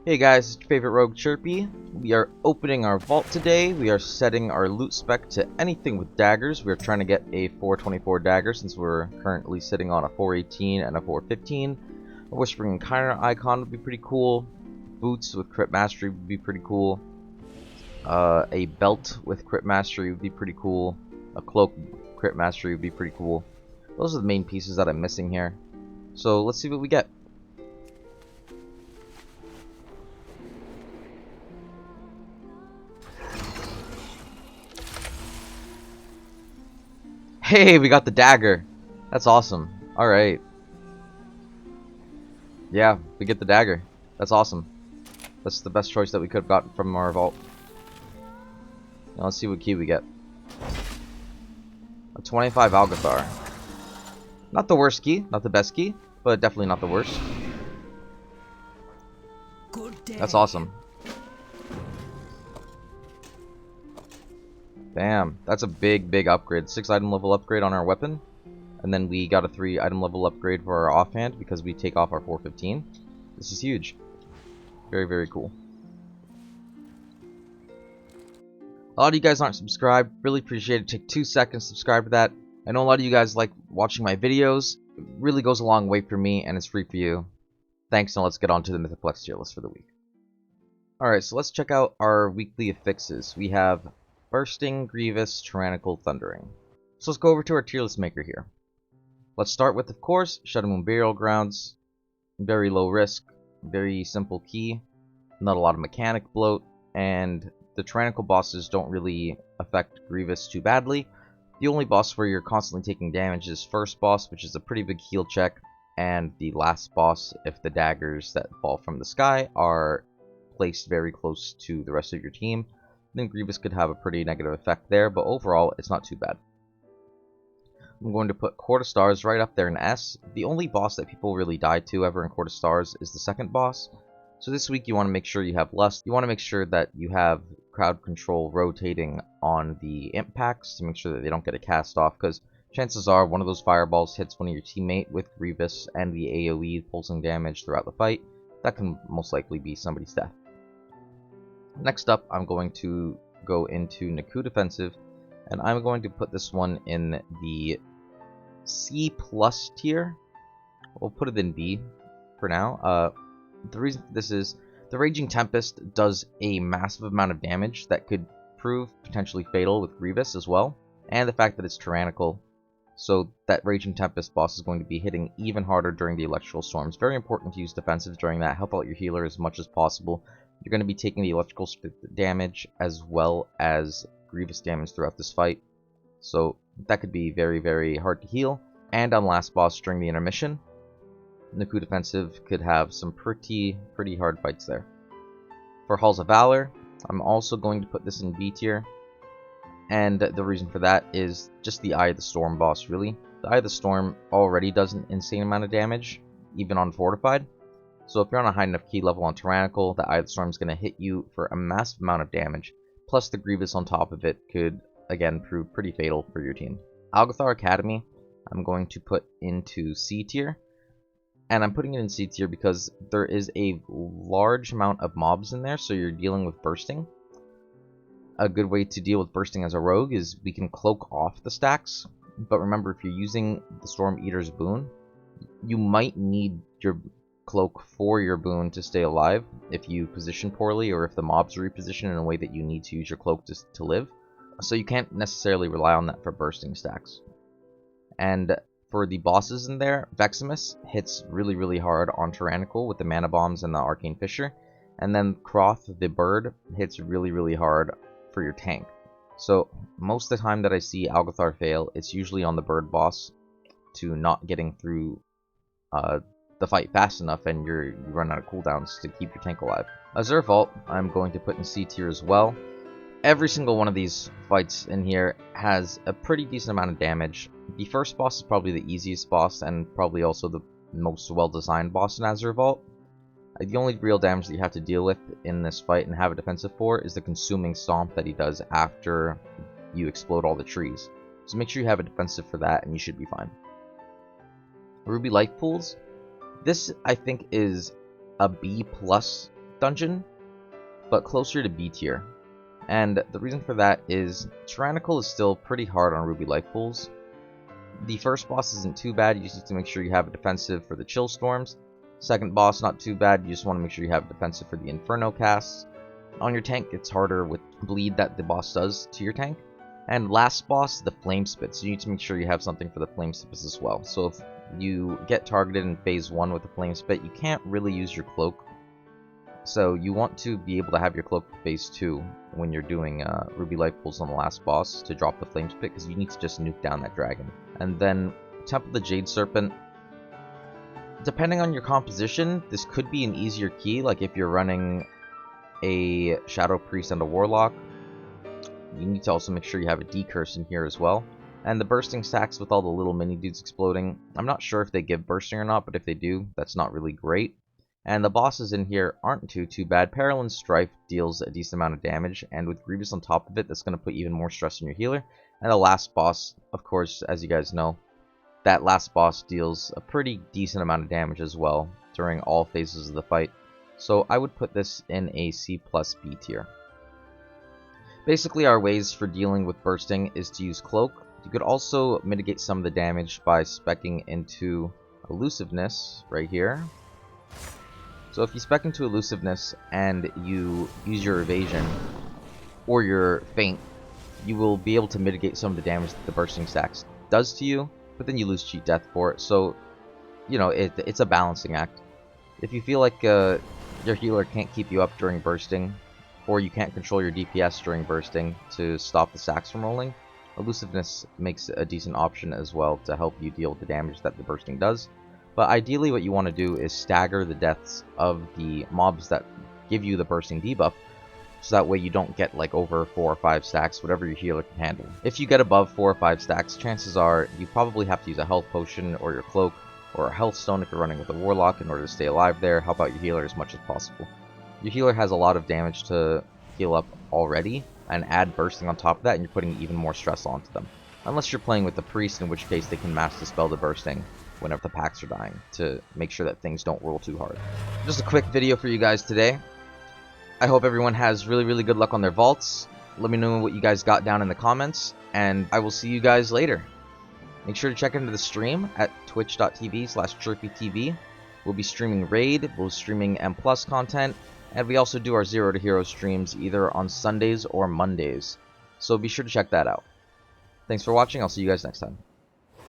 Hey guys, it's your favorite rogue Chirpy. We are opening our vault today. We are setting our loot spec to anything with daggers. We're trying to get a 424 dagger since we're currently sitting on a 418 and a 415. A Whispering Encounter icon would be pretty cool. Boots with crit mastery would be pretty cool. A belt with crit mastery would be pretty cool. A cloak with crit mastery would be pretty cool. Those are the main pieces that I'm missing here. So let's see what we get. Hey, we got the dagger. That's awesome. Alright. Yeah, we get the dagger. That's awesome. That's the best choice that we could have gotten from our vault. Now let's see what key we get. A 25 Algathar. Not the worst key, not the best key, but definitely not the worst. That's awesome. Damn, that's a big upgrade. 6 item level upgrade on our weapon. And then we got a 3 item level upgrade for our offhand because we take off our 415. This is huge. Very cool. A lot of you guys aren't subscribed. Really appreciate it. Take 2 seconds to subscribe to that. I know a lot of you guys like watching my videos. It really goes a long way for me and it's free for you. Thanks, and let's get on to the Mythiplex tier list for the week. Alright, so let's check out our weekly affixes. We have Bursting, Grievous, Tyranical, Thundering. So let's go over to our tier list maker here. Let's start with, of course, Shadow Moon Burial Grounds. Very low risk, very simple key, not a lot of mechanic bloat, and the Tyranical bosses don't really affect Grievous too badly. The only boss where you're constantly taking damage is first boss, which is a pretty big heal check, and the last boss if the daggers that fall from the sky are placed very close to the rest of your team. Then Grievous could have a pretty negative effect there, but overall it's not too bad. I'm going to put Court of Stars right up there in S. The only boss that people really die to ever in Court of Stars is the second boss. So this week you want to make sure you have Lust. You want to make sure that you have crowd control rotating on the imp packs to make sure that they don't get a cast off, because chances are one of those fireballs hits one of your teammate with Grievous and the AoE pulsing damage throughout the fight. That can most likely be somebody's death. Next up, I'm going to go into Naku Defensive, and I'm going to put this one in the C+ tier. We'll put it in B for now. The reason for this is the Raging Tempest does a massive amount of damage that could prove potentially fatal with Grievous as well, and the fact that it's Tyranical, so that Raging Tempest boss is going to be hitting even harder during the electrical storms. Very important to use defensive during that. Help out your healer as much as possible. You're going to be taking the electrical damage as well as Grievous damage throughout this fight, so that could be very hard to heal. And on last boss during the intermission, Naku Defensive could have some pretty hard fights there. For Halls of Valor, I'm also going to put this in B tier, and the reason for that is just the Eye of the Storm boss, really. The Eye of the Storm already does an insane amount of damage, even on Fortified. So if you're on a high enough key level on Tyrannical, the Eye of the Storm is going to hit you for a massive amount of damage. Plus the Grievous on top of it could, again, prove pretty fatal for your team. Algathar Academy, I'm going to put into C tier. And I'm putting it in C tier because there is a large amount of mobs in there, so you're dealing with bursting. A good way to deal with bursting as a rogue is we can cloak off the stacks. But remember, if you're using the Storm Eater's boon, you might need your cloak for your boon to stay alive if you position poorly, or if the mobs reposition in a way that you need to use your cloak to live. So you can't necessarily rely on that for bursting stacks. And for the bosses in there, Veximus hits really hard on Tyranical with the Mana Bombs and the Arcane Fissure, and then Kroth the bird hits really hard for your tank. So most of the time that I see Algathar fail, it's usually on the bird boss to not getting through the fight fast enough, and you run out of cooldowns to keep your tank alive. Azure Vault, I'm going to put in C tier as well. Every single one of these fights in here has a pretty decent amount of damage. The first boss is probably the easiest boss, and probably also the most well-designed boss in Azure Vault. The only real damage that you have to deal with in this fight and have a defensive for is the consuming stomp that he does after you explode all the trees. So make sure you have a defensive for that, and you should be fine. Ruby Life Pools. This, I think, is a B+ dungeon, but closer to B tier. And the reason for that is Tyranical is still pretty hard on Ruby Life Pools. The first boss isn't too bad, you just need to make sure you have a defensive for the Chill Storms. Second boss, not too bad, you just want to make sure you have a defensive for the Inferno casts. On your tank, it's harder with bleed that the boss does to your tank. And last boss, the Flame Spit, so you need to make sure you have something for the Flame Spits as well. So if you get targeted in phase 1 with the Flame Spit, you can't really use your cloak. So you want to be able to have your cloak for phase 2 when you're doing Ruby Life Pools on the last boss to drop the Flame Spit, because you need to just nuke down that dragon. And then Temple of the Jade Serpent. Depending on your composition, this could be an easier key, like if you're running a Shadow Priest and a Warlock. You need to also make sure you have a D-Curse in here as well. And the bursting stacks with all the little mini dudes exploding, I'm not sure if they give bursting or not, but if they do, that's not really great. And the bosses in here aren't too bad. Perilyn Strife deals a decent amount of damage, and with Grievous on top of it, that's going to put even more stress on your healer. And the last boss, of course, as you guys know, that last boss deals a pretty decent amount of damage as well during all phases of the fight. So I would put this in a C plus B tier. Basically, our ways for dealing with bursting is to use Cloak. You could also mitigate some of the damage by speccing into Elusiveness right here. So if you spec into Elusiveness and you use your Evasion or your Feint, you will be able to mitigate some of the damage that the bursting stacks does to you, but then you lose cheat death for it. So, you know, it's a balancing act. If you feel like your healer can't keep you up during bursting, or you can't control your DPS during bursting to stop the stacks from rolling, Elusiveness makes a decent option as well to help you deal with the damage that the bursting does. But ideally what you want to do is stagger the deaths of the mobs that give you the bursting debuff, so that way you don't get like over 4 or 5 stacks, whatever your healer can handle. If you get above 4 or 5 stacks, chances are you probably have to use a health potion or your cloak, or a health stone if you're running with a warlock in order to stay alive there. Help out your healer as much as possible. Your healer has a lot of damage to heal up already, and add bursting on top of that, and you're putting even more stress onto them. Unless you're playing with the priest, in which case they can mass dispel the bursting whenever the packs are dying, to make sure that things don't roll too hard. Just a quick video for you guys today. I hope everyone has really good luck on their vaults. Let me know what you guys got down in the comments, and I will see you guys later. Make sure to check into the stream at twitch.tv/trophytv. We'll be streaming Raid, we'll be streaming M+ content, and we also do our 0 to Hero streams either on Sundays or Mondays. So be sure to check that out. Thanks for watching, I'll see you guys next time.